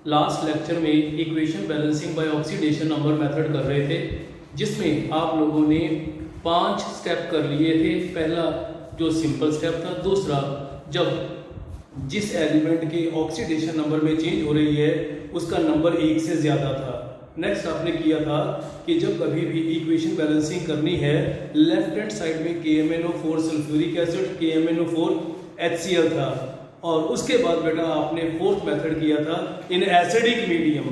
Last lecture में equation balancing by oxidation number method कर रहे थे, जिसमें आप लोगों ने 5 स्टेप कर लिए थे। पहला जो सिंपल स्टेप था, दूसरा जब जिस एलिमेंट के ऑक्सीडेशन नंबर में चेंज हो रही है उसका नंबर 1 से ज़्यादा था। नेक्स्ट आपने किया था कि जब कभी भी इक्वेशन बैलेंसिंग करनी है, लेफ्ट हैंड साइड में KMnO4 sulphuric acid, KMnO4 HCl था, और उसके बाद बेटा आपने फोर्थ मेथड किया था in acidic medium.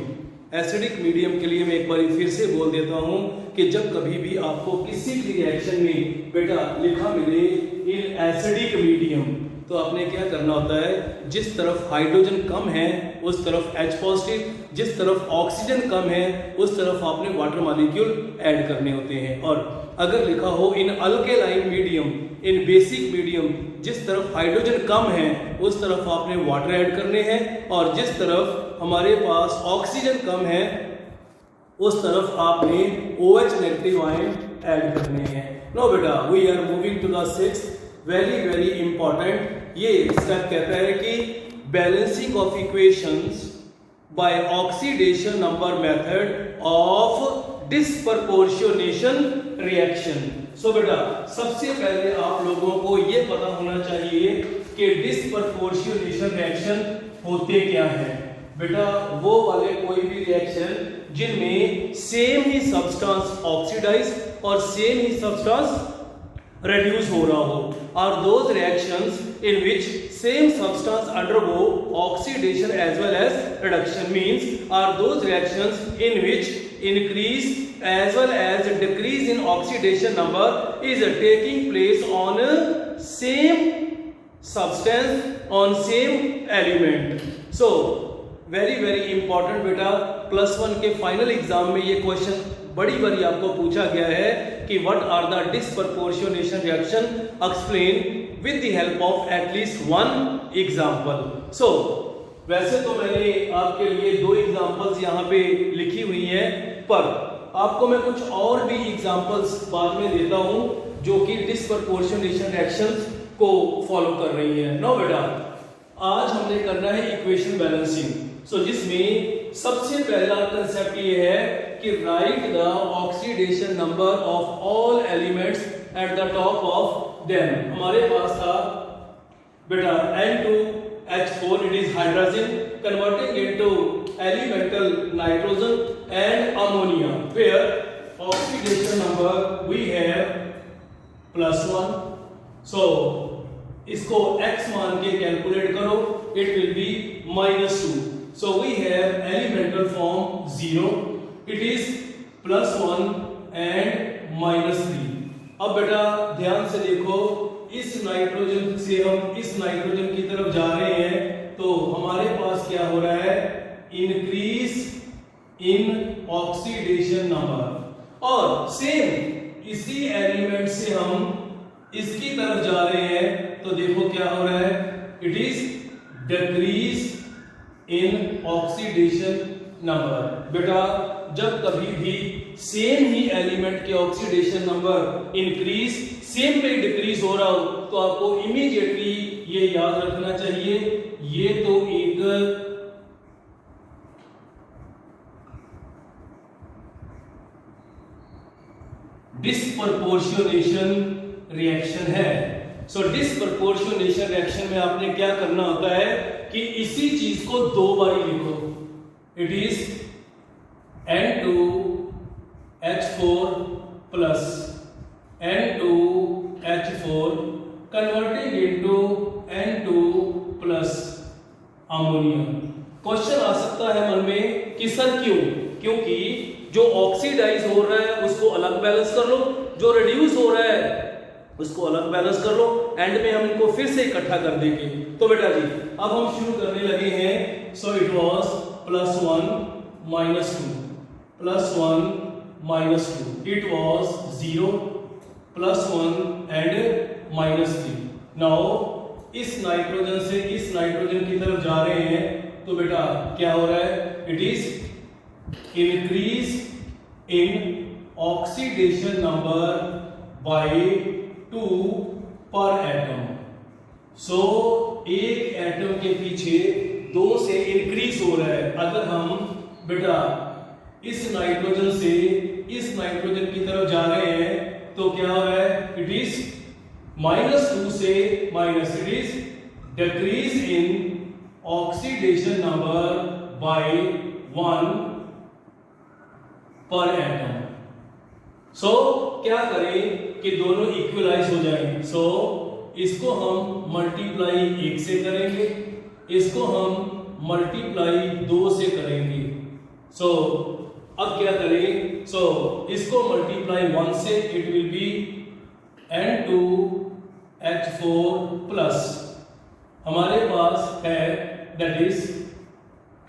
Acidic medium के लिए मैं एक बार फिर से बोल देता हूं कि जब कभी भी आपको किसी भी रिएक्शन में बेटा लिखा मिले इन एसिडिक मीडियम, तो आपने क्या करना होता है, जिस तरफ हाइड्रोजन कम है उस तरफ H पॉजिटिव, जिस तरफ ऑक्सीजन कम है उस तरफ आपने वाटर मॉलिक्यूल ऐड करने होते हैं। और अगर लिखा हो इन अल्केलाइन मीडियम, इन बेसिक मीडियम, जिस तरफ हाइड्रोजन कम है उस तरफ आपने वाटर ऐड करने हैं, और जिस तरफ हमारे पास ऑक्सीजन कम है उस तरफ आपने OH नेगेटिव आयन ऐड करने हैं। नो बेटा, we are moving to the sixth, very very important. ये स्टेप कहता है कि balancing of equations by oxidation number method of disproportionation reaction. So बेटा, सबसे पहले आप लोगों को ये पता होना चाहिए कि डिस्प्रपोर्शनेशन रिएक्शन होते क्या है। बेटा, वो वाले कोई भी रिएक्शन जिनमें सेम ही सब्सटेंस ऑक्सीडाइज और सेम ही सब्सटेंस reduce हो रहा हो, are those reactions in which same substance undergo oxidation as well as reduction, means are those reactions in which increase as well as decrease in oxidation number is taking place on same substance, on same element. So very very important बेटा, +1 के final exam में ये question बड़ी बारी आपको पूछा गया है कि what are the disproportionation reaction, explain with the help of at least 1 example. So वैसे तो मैंने आपके लिए 2 एग्जांपल्स यहाँ पे लिखी हुई हैं, पर आपको मैं कुछ और भी एग्जांपल्स बाद में देता हूँ जो कि डिस्प्रपोर्शनेशन रिएक्शंस को फॉलो कर रही है। नो बेटा, आज हमने करना है इक्वेशन बैलेंसिंग। सो जिसमें सबसे पहला कंसेप्ट ये है कि right the oxidation number of all elements at the top of them. हमारे पास था बेटा N2H4, it is hydrogen converting into elemental nitrogen and ammonia, where oxidation number we have +1। So इसको x मान के कैलकुलेट करो, it will be -2। So we have elemental form 0, it is +1 and -3। अब बेटा ध्यान से देखो, इस नाइट्रोजन से हम इस नाइट्रोजन की तरफ जा रहे हैं, तो हमारे पास क्या हो रहा है, इंक्रीज इन ऑक्सीडेशन नंबर। और सेम इसी एलिमेंट से हम इसकी तरफ जा रहे हैं, तो देखो क्या हो रहा है, it is decrease in oxidation number. बेटा, जब कभी भी सेम ही एलिमेंट के ऑक्सीडेशन नंबर इंक्रीज, सेम पे डिक्रीज हो रहा हो, तो आपको इमीडिएटली ये याद रखना चाहिए, ये तो एक डिस्प्रपोर्शनेशन रिएक्शन है। सो डिस्प्रपोर्शनेशन रिएक्शन में आपने क्या करना होता है कि इसी चीज को 2 बारी लिखो, it is N2H4 plus N2H4 converting into N2 plus ammonia. Question आ सकता है मन में कि सर क्यों? क्योंकि जो ऑक्सीडाइज हो रहा है उसको अलग बैलेंस कर लो, जो रिड्यूस हो रहा है उसको अलग बैलेंस कर लो, एंड में हम इनको फिर से इकट्ठा कर देंगे। तो बेटा जी, अब हम शुरू करने लगे हैं। So it was +1 -2, +1 -2, it was 0, +1 and -3। Now इस नाइट्रोजन से इस नाइट्रोजन की तरफ जा रहे हैं, तो बेटा क्या हो रहा है, it is increase in oxidation number bye 2 पर एटम। सो एक एटम के पीछे 2 से इंक्रीज हो रहा है। अगर हम बेटा इस नाइट्रोजन से इस नाइट्रोजन की तरफ जा रहे हैं तो क्या हो रहा है, इट इज -2 से minus, it is decrease in oxidation number by 1 per atom. सो क्या करें कि दोनों इक्वलाइज हो जाएंगे। सो इसको हम मल्टीप्लाई 1 से करेंगे, इसको हम मल्टीप्लाई 2 से करेंगे। सो अब क्या करें, सो इसको मल्टीप्लाई 1 से it will B N2H4 plus हमारे पास है that is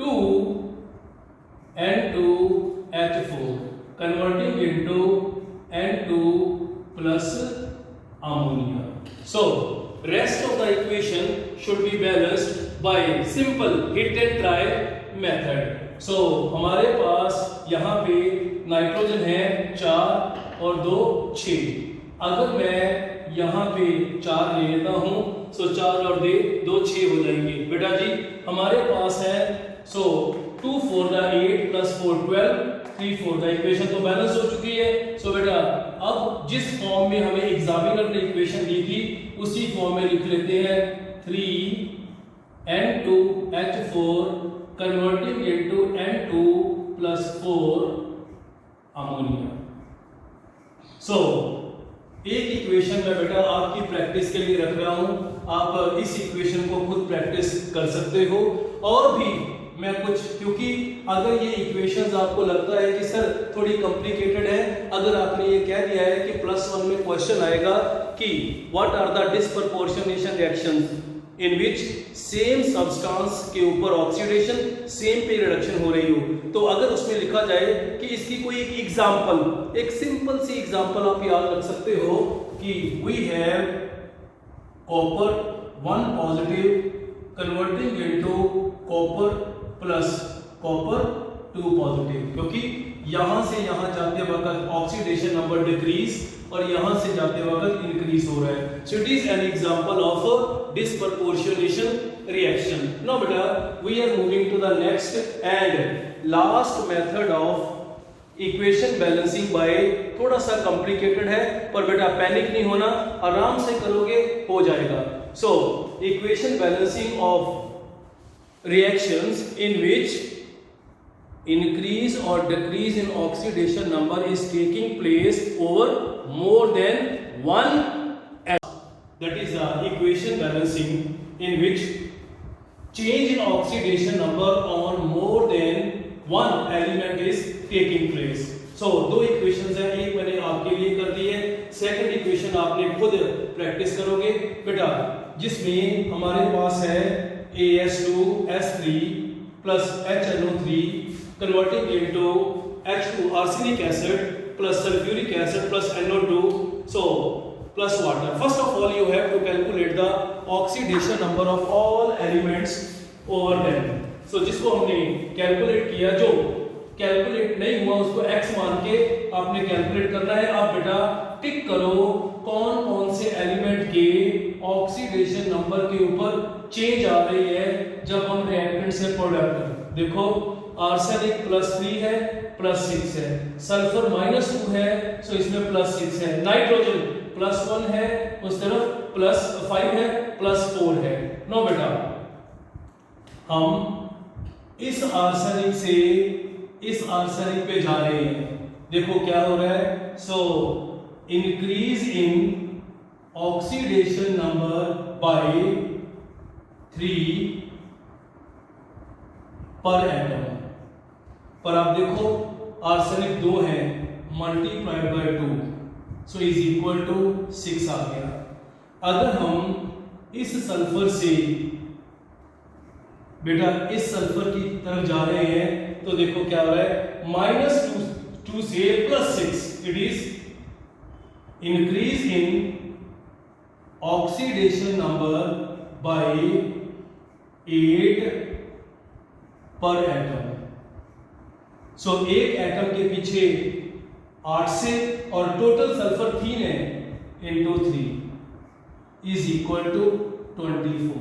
2N2H4 converting into N2 plus ammonia. So rest of the equation should be balanced by simple hit and try method. So हमारे पास यहाँ पे नाइट्रोजन है 4 और 2 6। अगर मैं यहाँ पे 4 ले लेता हूँ सो 4 और 2 6 हो जाएंगे। बेटा जी हमारे पास है सो 2 4 द 8 प्लस 4 12 3 4 द इक्वेशन तो बैलेंस हो चुकी है। सो बेटा अब जिस फॉर्म में हमें एग्जामिनर ने इक्वेशन दी थी उसी फॉर्म में लिख लेते हैं 3N2H4 converting into N2 plus 4 ammonia. So एक इक्वेशन में बेटा आपकी प्रैक्टिस के लिए रख रहा हूं, आप इस इक्वेशन को खुद प्रैक्टिस कर सकते हो। और भी मैं कुछ, क्योंकि अगर ये इक्वेशंस आपको लगता है कि सर थोड़ी कॉम्प्लिकेटेड है, अगर आपने ये कह दिया है कि +1 में क्वेश्चन आएगा कि what are the disproportionation reactions in which same substance के ऊपर ऑक्सीडेशन सेम पे रिडक्शन हो रही हो, तो अगर उसमें लिखा जाए कि इसकी कोई एक एग्जांपल, एक सिंपल सी एग्जांपल आप याद रख सकते हो कि we have copper 1 positive converting into copper plus copper 2 positive, क्योंकि यहां से यहां जाते वक्त ऑक्सीडेशन नंबर डिक्रीज और यहां से जाते वक्त इंक्रीज हो रहा है। So it is an example of disproportionation reaction. Now बेटा we are moving to the next and last method of equation balancing by. थोड़ा सा कॉम्प्लिकेटेड है पर बेटा पैनिक नहीं होना, आराम से करोगे हो जाएगा। So equation balancing of reactions in which increase or decrease in oxidation number is taking place over more than one atom. That is the equation balancing in which change in oxidation number on more than one element is taking place. So दो equations हैं, एक मैंने आपके लिए कर दी है, second equation आपने खुद प्रैक्टिस करोगे बेटा, जिसमें हमारे पास है AS2S3 plus HNO3 converting into H2 arsenic acid plus sulfuric acid plus NO2 so plus water. First of all you have to calculate the oxidation number of all elements over them. So जिसको हमने calculate किया, जो calculate नहीं हुआ उसको x मान के आपने कैलकुलेट करना है। आप बेटा टिक करो कौन कौन से एलिमेंट के ऑक्सीडेशन नंबर के ऊपर चेंज आ रही है जब हम रिएक्टेंट से प्रोडक्ट। देखो आर्सेनिक +3 है +6 है, सल्फर -2 है सो इसमें +6 है, नाइट्रोजन +1 है उस तरफ +5 है +4 है। नो बेटा हम इस आर्सेनिक से इस आर्सेनिक पे जा रहे हैं, देखो क्या हो रहा है। So increase in oxidation number by 3 per atom. पर आप देखो आर्सेनिक 2 है multiplied by 2 so is equal to 6 आ गया। अगर हम इस सल्फर से बेटा इस सल्फर की तरफ जा रहे हैं तो देखो क्या हो रहा है, -2 से +6 it is increase in oxidation number bye 8 पर एटम। सो एक एटम के पीछे 8 से और टोटल सल्फर 3 है इनटू 3 इज इक्वल टू 24।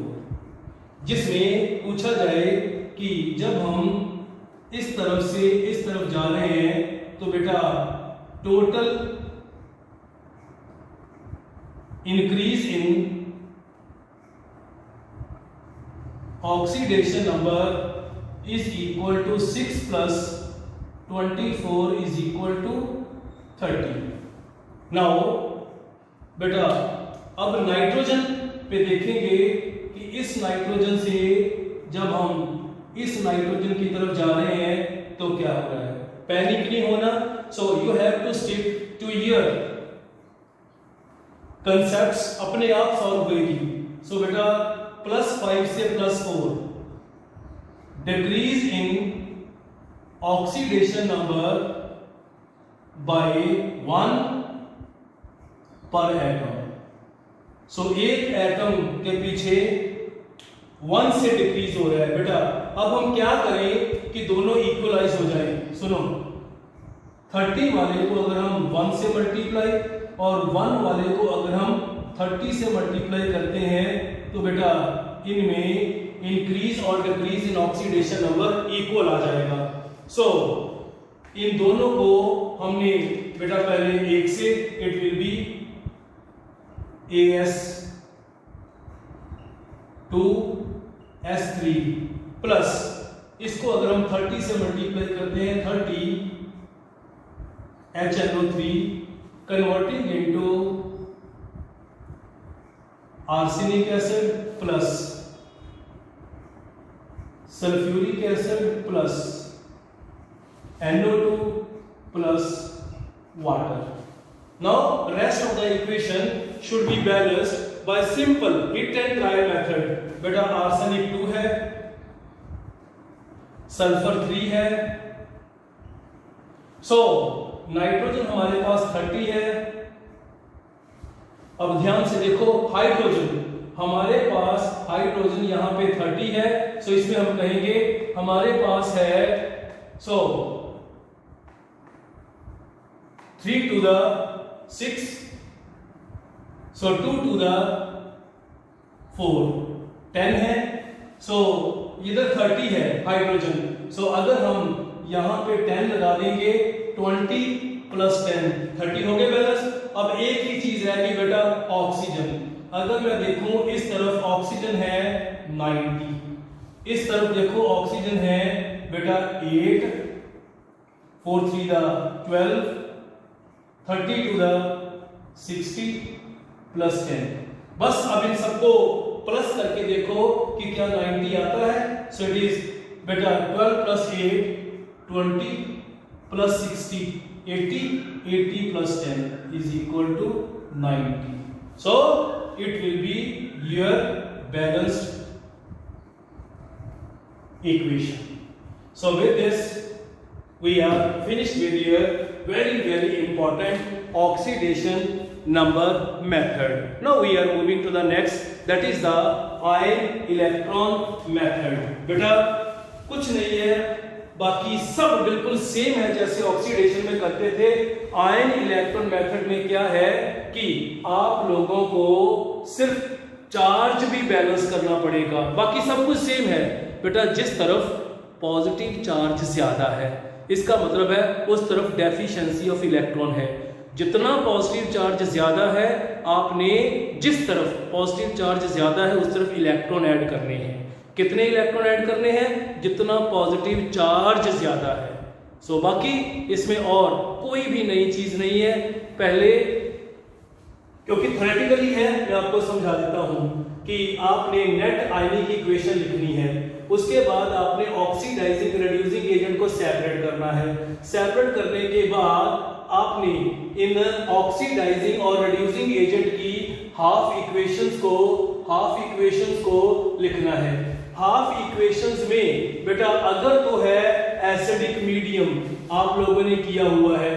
जिसमें पूछा जाए कि जब हम इस तरफ से इस तरफ जा रहे हैं तो बेटा total increase in oxidation number is equal to 6 plus 24 is equal to 30। Now बेटा अब नाइट्रोजन पे देखेंगे कि इस नाइट्रोजन से जब हम इस नाइट्रोजन की तरफ जा रहे हैं तो क्या हो रहा है। पैनिक नहीं होना, so you have to stick to your concepts, अपने आप सॉल्व होगी। सो बेटा +5 से +4 decrease in oxidation number by 1 per atom. सो एक एटम के पीछे 1 से डिक्रीज हो रहा है। बेटा अब हम क्या करें कि दोनों इक्वलाइज हो जाए। सुनो, 30 वाले को अगर हम 1 से मल्टीप्लाई और 1 वाले को अगर हम 30 से मल्टीप्लाई करते हैं तो बेटा इनमें इंक्रीज और decrease in oxidation number equal आ जाएगा। सो इन दोनों को हमने बेटा पहले 1 से, it will B AS2S3 plus इसको अगर हम 30 से मल्टीप्लाई करते हैं 30 HNO3 converting into arsenic acid plus sulphuric acid plus NO2 plus water. Now rest of the equation should be balanced by simple hit and try method। बेटा arsenic 2 है, sulphur 3 है, so nitrogen हमारे पास 30 है। अब ध्यान से देखो हाइड्रोजन हमारे पास, हाइड्रोजन यहां पे 30 है, सो इसमें हम कहेंगे हमारे पास है 3 to the 6, so 2 to the 4 10 है। सो इधर 30 है हाइड्रोजन, सो अगर हम यहां पे 10 लगा देंगे 20 प्लस 10 30 हो गए बैलेंस। अब एक ही चीज रह गई बेटा ऑक्सीजन। अगर मैं देखूं इस तरफ ऑक्सीजन है 90, इस तरफ देखो ऑक्सीजन है बेटा 8, 4 3 the 12, 30 to the 60 प्लस 10। बस अब इन सबको प्लस करके देखो कि क्या 90 आता है। सो इट इज बेटा 12 plus 8 20 plus 60 80, 80 plus 10 is equal to 90। So it will be your balanced equation। So with this we are finished with your very important oxidation number method। Now we are moving to the next, that is the ion electron method। बेटा कुछ नहीं है, बाकी सब बिल्कुल same है जैसे oxidation में करते थे। आयन इलेक्ट्रॉन मेथड में क्या है कि आप लोगों को सिर्फ चार्ज भी बैलेंस करना पड़ेगा, बाकी सब कुछ सेम है। बेटा जिस तरफ पॉजिटिव चार्ज ज्यादा है इसका मतलब है उस तरफ डेफिशिएंसी ऑफ इलेक्ट्रॉन है। जितना पॉजिटिव चार्ज ज्यादा है आपने जिस तरफ पॉजिटिव चार्ज ज्यादा है उस तरफ इलेक्ट्रॉन ऐड करने हैं। कितने इलेक्ट्रॉन ऐड करने हैं? जितना पॉजिटिव चार्ज ज्यादा है। सो बाकी इसमें और कोई भी नई चीज नहीं है। पहले क्योंकि थ्योरेटिकली है मैं आपको समझा देता हूं कि आपने नेट आयनिक इक्वेशन लिखनी है, उसके बाद आपने ऑक्सीडाइजिंग रिड्यूसिंग एजेंट को सेपरेट करना है। सेपरेट करने के बाद आपने इन ऑक्सीडाइजिंग और रिड्यूसिंग एजेंट की हाफ इक्वेशंस को लिखना है। हाफ इक्वेशंस में बेटा अगर तो है एसिडिक मीडियम आप लोगों ने किया हुआ है,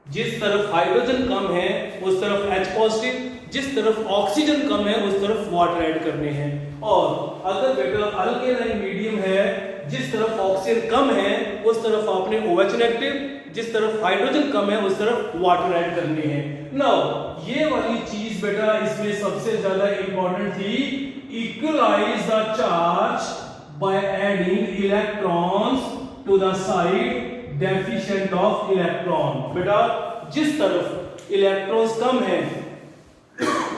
जिस तरफ हाइड्रोजन कम है उस तरफ H पॉजिटिव, जिस तरफ ऑक्सीजन कम है उस तरफ वाटर ऐड करने हैं। और अगर बेटा अल्केलाइन मीडियम है, जिस तरफ ऑक्सीजन कम है उस तरफ आपने OH नेगेटिव, जिस तरफ हाइड्रोजन कम है उस तरफ वाटर ऐड करने हैं। नाउ ये वाली चीज बेटा इसमें सबसे ज्यादा इंपॉर्टेंट थी, equalize the charge by adding electrons to the side deficient of electron। बेटा जिस तरफ इलेक्ट्रॉन्स कम है,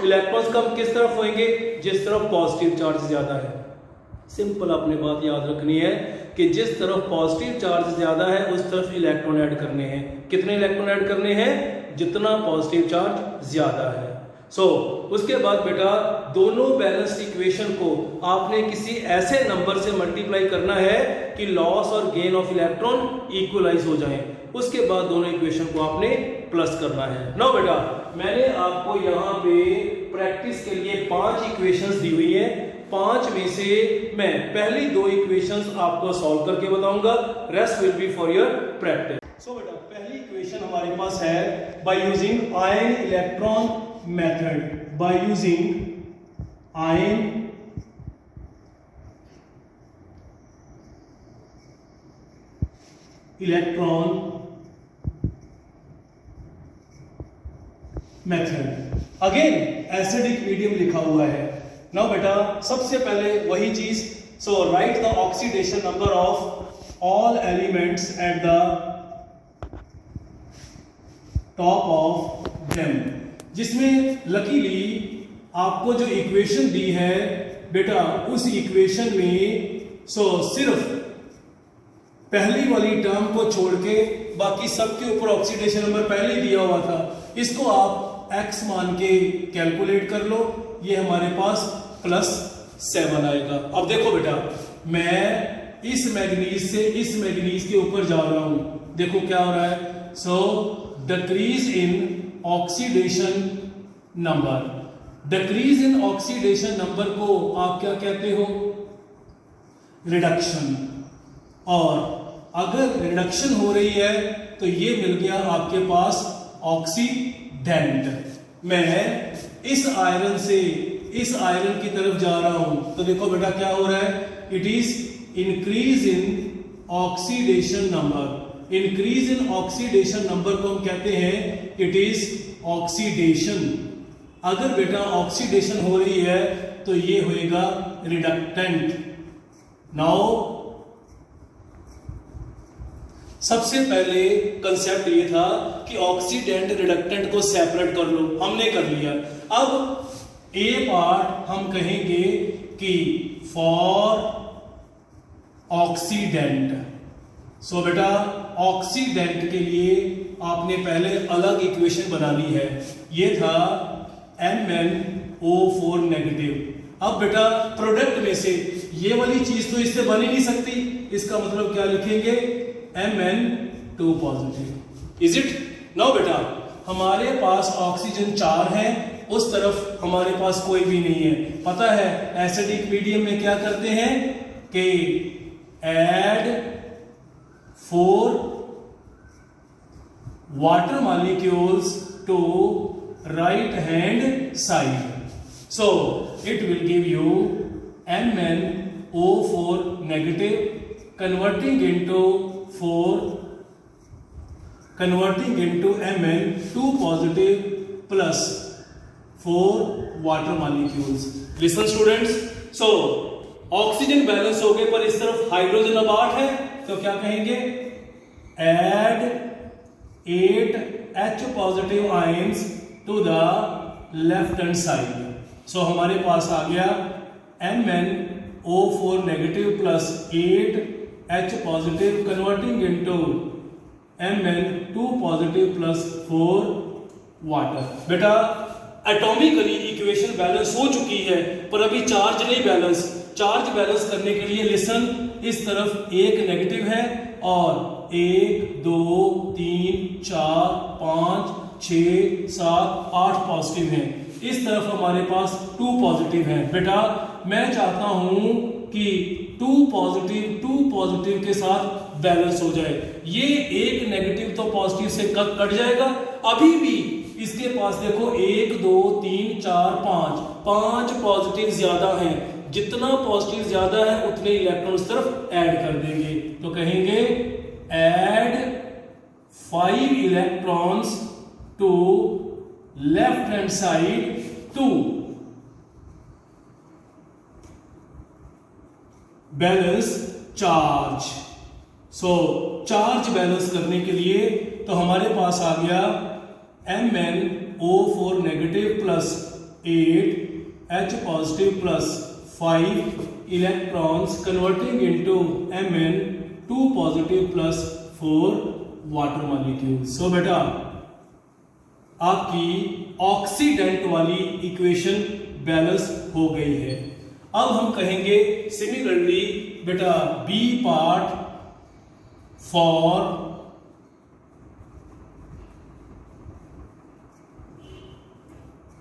इलेक्ट्रॉन्स कम किस तरफ होंगे? जिस तरफ पॉजिटिव चार्ज ज्यादा है। सिंपल आपने बात याद रखनी है कि जिस तरफ पॉजिटिव चार्ज ज्यादा है उस तरफ इलेक्ट्रॉन ऐड करने हैं। कितने इलेक्ट्रॉन ऐड करने हैं? जितना पॉजिटिव चार्ज ज्यादा है। उसके बाद बेटा दोनों बैलेंस्ड इक्वेशन को आपने किसी ऐसे नंबर से मल्टीप्लाई करना है कि लॉस और गेन ऑफ इलेक्ट्रॉन इक्वलाइज हो जाएं। उसके बाद दोनों इक्वेशन को आपने प्लस करना है। नो बेटा मैंने आपको यहाँ पे प्रैक्टिस के लिए 5 इक्वेशंस दी हुई है। 5 में से मैं पहली 2 इक्वेशंस आपको सॉल्व करके बताऊंगा, rest will be for your practice. बेटा पहली इक्वेशन हमारे पास है by using ion electron method, by using ion electron method. Again acidic medium लिखा हुआ है। नाउ बेटा सबसे पहले वही चीज, so write the oxidation number of all elements at the top of them, जिसमें लकीली आपको जो इक्वेशन दी है बेटा उस इक्वेशन में सिर्फ पहली वाली टर्म को छोड़ के बाकी सबके ऊपर ऑक्सीडेशन नंबर पहले दिया हुआ था, इसको आप x मान के कैलकुलेट कर लो। ये हमारे पास +7 आएगा। अब देखो बेटा मैं इस मैग्नीज से इस मैग्नीज के ऊपर जा रहा हूं, देखो क्या हो रहा है। Decrease in oxidation number, decrease in oxidation number को आप क्या कहते हो? रिडक्शन। और अगर रिडक्शन हो रही है तो ये मिल गया आपके पास ऑक्सीडेंट। मैं इस आयरन से इस आयरन की तरफ जा रहा हूं तो देखो बेटा क्या हो रहा है? It is increase in oxidation number. Increase in oxidation number को हम कहते हैं इट इज ऑक्सीडेशन। अगर बेटा ऑक्सीडेशन हो रही है तो ये होएगा रिडक्टेंट। नाउ सबसे पहले कंसेप्ट ये था कि ऑक्सीडेंट रिडक्टेंट को सेपरेट कर लो, हमने कर लिया। अब ए पार्ट हम कहेंगे कि फॉर ऑक्सीडेंट। बेटा ऑक्सीडेंट के लिए आपने पहले अलग इक्वेशन बना ली है, ये था MnO4 नेगेटिव। अब बेटा प्रोडक्ट में से ये वाली चीज तो इससे बन ही नहीं सकती, इसका मतलब क्या लिखेंगे? Mn2 positive. Is it? Now बेटा हमारे पास ऑक्सीजन 4 है, उस तरफ हमारे पास कोई भी नहीं है। पता है एसिडिक मीडियम में क्या करते हैं कि add 4 water molecules to right hand side, so it will give you MnO4 negative converting into Mn2 positive plus 4 water molecules। Listen students, oxygen balance हो गए पर इस तरफ हाइड्रोजन अब 8 है तो क्या कहेंगे? Add 8 H positive ions to the left hand side. हमारे पास आ गया MnO4 negative plus 8 H positive converting into Mn2 positive plus 4 water. बेटा एटॉमिकली इक्वेशन बैलेंस हो चुकी है पर अभी चार्ज नहीं बैलेंस। चार्ज बैलेंस करने के लिए लिसन, इस तरफ एक नेगेटिव है और 1 2 3 4 5 6 7 8 पॉजिटिव हैं। इस तरफ हमारे पास 2 पॉजिटिव हैं। बेटा मैं चाहता हूं कि 2 पॉजिटिव के साथ बैलेंस हो जाए। ये एक नेगेटिव तो पॉजिटिव से कट जाएगा। अभी भी इसके पास देखो 1 2 3 4 5 पॉजिटिव ज्यादा हैं। जितना पॉजिटिव ज्यादा है उतने इलेक्ट्रॉन उस तरफ ऐड कर देंगे तो कहेंगे add 5 electrons to left hand side 2। Balance charge. So charge balance करने के लिए तो हमारे पास आ गया MnO4 negative plus 8 H positive plus 5 electrons converting into Mn2 positive plus 4 water molecule. So बेटा आपकी ऑक्सीडेंट वाली इक्वेशन बैलेंस हो गई है। अब हम कहेंगे सिमिलरली बेटा B part for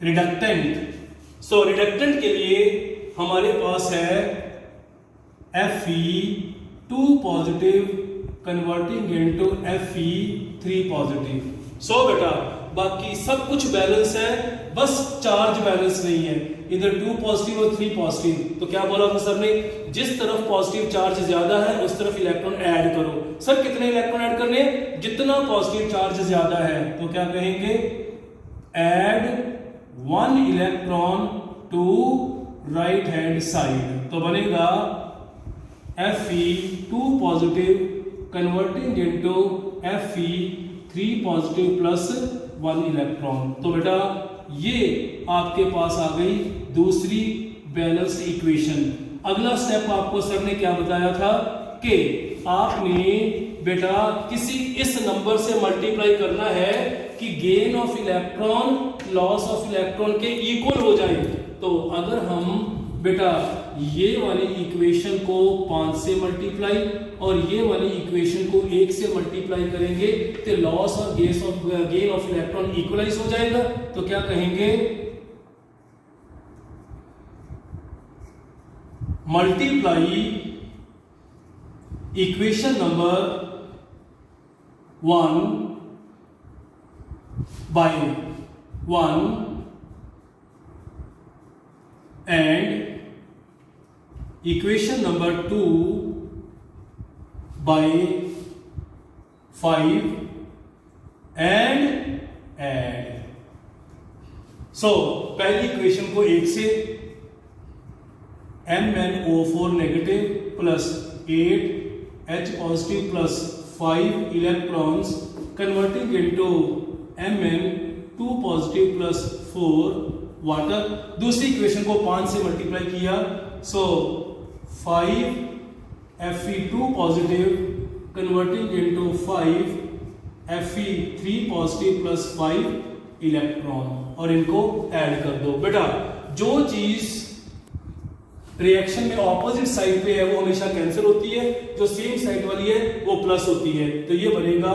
reductant. So reductant के लिए हमारे पास है Fe2 positive converting into Fe3 positive. So बेटा बाकी सब कुछ बैलेंस है, बस चार्ज बैलेंस नहीं है, इधर 2 पॉजिटिव और 3 पॉजिटिव। तो क्या बोला था सर ने, जिस तरफ पॉजिटिव चार्ज ज्यादा है उस तरफ इलेक्ट्रॉन ऐड करो। सर कितने इलेक्ट्रॉन ऐड करने, जितना पॉजिटिव चार्ज ज्यादा है। तो क्या कहेंगे, add 1 electron to right hand side. तो बनेगा Fe2 positive converting into Fe3 positive plus 1 electron. तो बेटा ये आपके पास आ गई दूसरी बैलेंस्ड इक्वेशन। अगला स्टेप आपको सर ने क्या बताया था कि आपने बेटा किसी इस नंबर से मल्टीप्लाई करना है कि gain of electron loss of electron के इक्वल हो जाए। तो अगर हम बेटा ये वाली इक्वेशन को 5 से मल्टीप्लाई और ये वाली इक्वेशन को 1 से मल्टीप्लाई करेंगे तो लॉस और गेन ऑफ इलेक्ट्रॉन इक्वलाइज हो जाएगा। तो क्या कहेंगे, multiply equation number 1 by 1 and equation number 2 by 5 and so पहली इक्वेशन को 1 से MnO4 negative plus 8 H positive plus 5 electrons converting into Mn2 positive plus 4 water. दूसरी इक्वेशन को 5 से मल्टीप्लाई किया, so 5 Fe2 positive converting into 5 Fe3 positive plus 5 electron और इनको add कर दो। बेटा जो चीज रिएक्शन में ऑपोजिट साइड पे है वो हमेशा कैंसिल होती है, जो सेम साइड वाली है वो प्लस होती है। तो ये बनेगा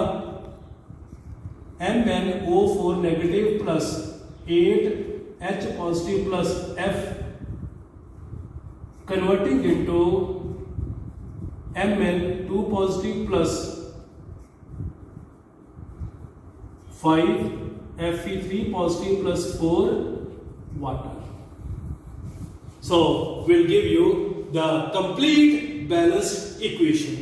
MnO4 negative plus 8 H positive plus F converting into Mn2 positive plus 5 Fe3 positive plus 4 water. So we'll give you the complete balanced equation.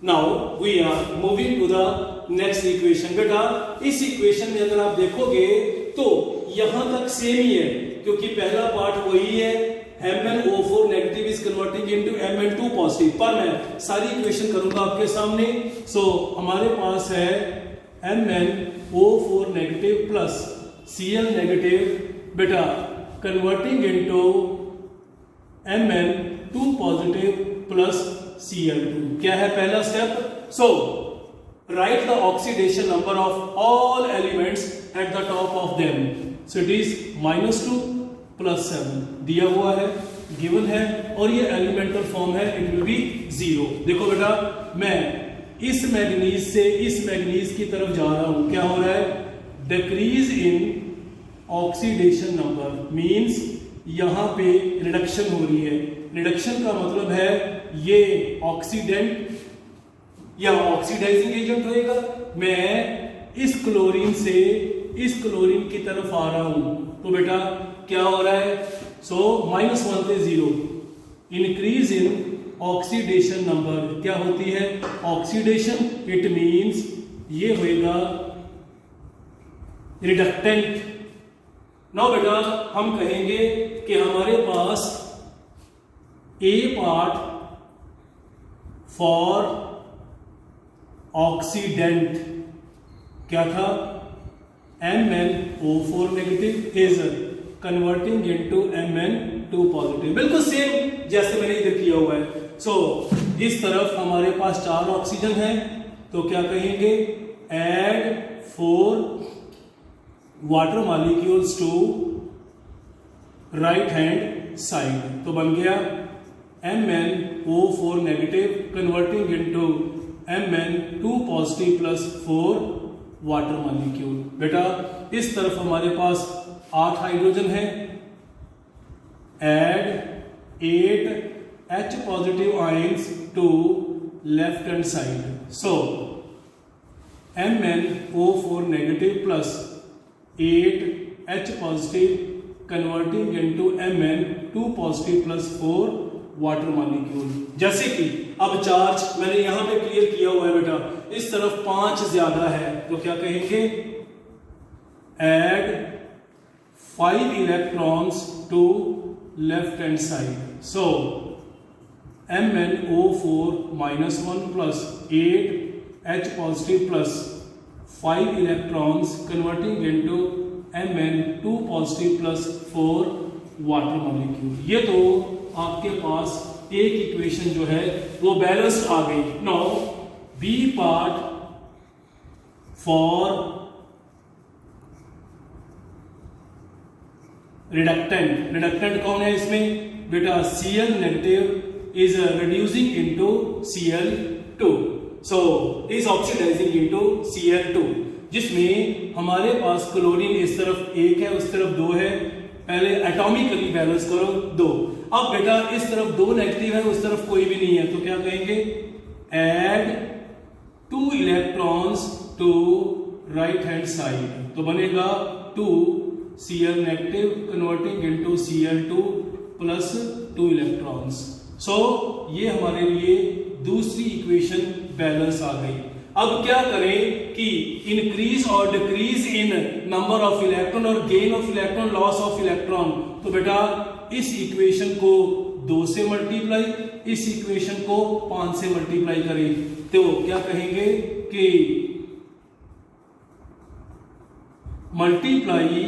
Now we are moving to the next equation. बेटा इस equation में अगर आप देखोगे तो यहां तक same ही है, क्योंकि पहला पार्ट वही है, MnO4 negative is converting into Mn2 positive. पर मैं सारी इक्वेशन करूंगा आपके सामने। सो हमारे पास है MnO4 negative plus Cl negative बेटा converting into Mn2 positive plus Cl2। क्या है पहला step? So write the oxidation number of all elements at the top of them. So it is -2 plus 7 दिया हुआ है, गिवन है, और ये एलिमेंटल फॉर्म है, इट विल बी 0। देखो बेटा मैं इस मैग्नीज से इस मैग्नीज की तरफ जा रहा हूं, क्या हो रहा है, decrease in oxidation number means यहां पे रिडक्शन हो रही है। रिडक्शन का मतलब है ये ऑक्सीडेंट या ऑक्सीडाइजिंग एजेंट होएगा। मैं इस क्लोरीन से इस क्लोरीन की तरफ आ रहा हूं, तो बेटा क्या हो रहा है, सो -1 से 0 इंक्रीज इन ऑक्सीडेशन नंबर। क्या होती है ऑक्सीडेशन, इट मींस ये होएगा रिडक्टेंट। नाउ बेटा हम कहेंगे कि हमारे पास ए पार्ट फॉर ऑक्सीडेंट क्या था, MnO4 negative is converting into Mn2 positive, बिल्कुल सेम जैसे मैंने इधर किया हुआ है। सो इस तरफ हमारे पास 4 ऑक्सीजन है, तो क्या कहेंगे, add 4 water molecules to right hand side, तो बन गया MnO4 negative converting into Mn2 positive plus 4 water molecule. बेटा इस तरफ हमारे पास 8 हाइड्रोजन है, add 8 H positive ions to left hand side, so MnO4 negative plus 8 H positive converting into Mn2 positive plus 4 water molecule. जैसे कि अब charge मैंने यहां पे क्लियर किया हुआ है बेटा, इस तरफ 5 ज्यादा है, तो क्या कहेंगे, add 5 electrons to left hand side, so MnO4 -1 plus 8 H positive plus 5 electrons converting into Mn2 positive plus 4 water molecule. ये तो आपके पास एक इक्वेशन जो है वो बैलेंस्ड आ गई। Now B part for reductant, reductant कौन है इसमें बेटा, Cl negative is reducing into Cl2, so is oxidising into Cl2, जिसमें हमारे पास क्लोरीन इस तरफ 1 है, उस तरफ 2 है, पहले एटॉमिकली बैलेंस करो 2। अब बेटा इस तरफ 2 नेगेटिव है, उस तरफ कोई भी नहीं है, तो क्या कहेंगे, add 2 electrons to right hand side, तो बनेगा 2 Cl negative converting into Cl2 plus 2 electrons. So ये हमारे लिए दूसरी इक्वेशन बैलेंस आ गई। अब क्या करें कि इंक्रीज और decrease in number of electron और gain of electron, loss of electron, तो बेटा इस इक्वेशन को 2 से मल्टीप्लाई, इस इक्वेशन को 5 से मल्टीप्लाई करें, तो क्या कहेंगे कि multiply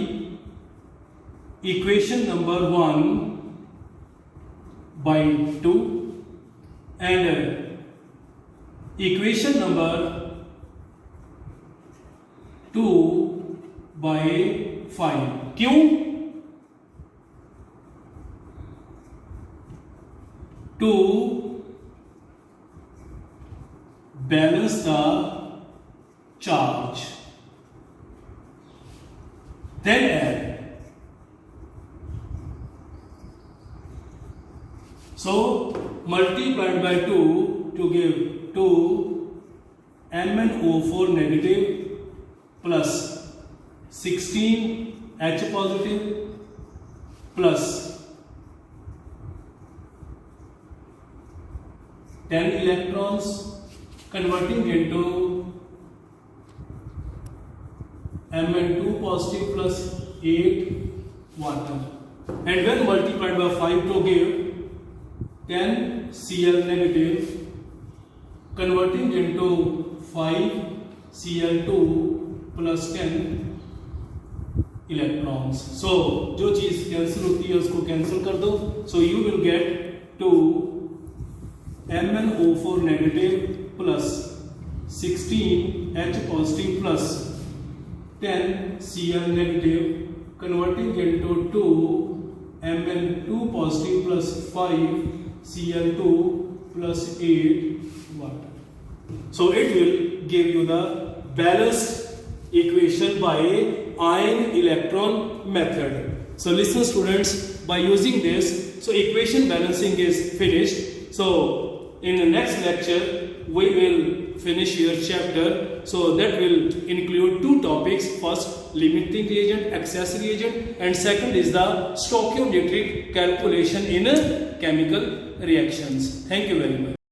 equation number 1 by 2 and equation number 2 by 5। क्यों? To balance the charge, then add, so multiplied by 2 to give 2 MnO4 negative plus 16 H positive plus 10 electrons converting into Mn2 positive plus 8 water, and when multiplied by 5 to give 10 Cl negative converting into 5 Cl2 plus 10 electrons। so जो चीज cancel होती है उसको cancel कर दो, so you will get 2 MnO4 negative plus 16 H positive plus 10 Cl negative converting into 2 Mn2 positive plus 5 Cl2 plus 8 water। So it will give you the balanced equation by ion electron method। So listen students, by using this, so equation balancing is finished। So in the next lecture we will finish your chapter, so that will include 2 topics, first limiting reagent, excess reagent, and second is the stoichiometric calculation in chemical reactions। Thank you very much।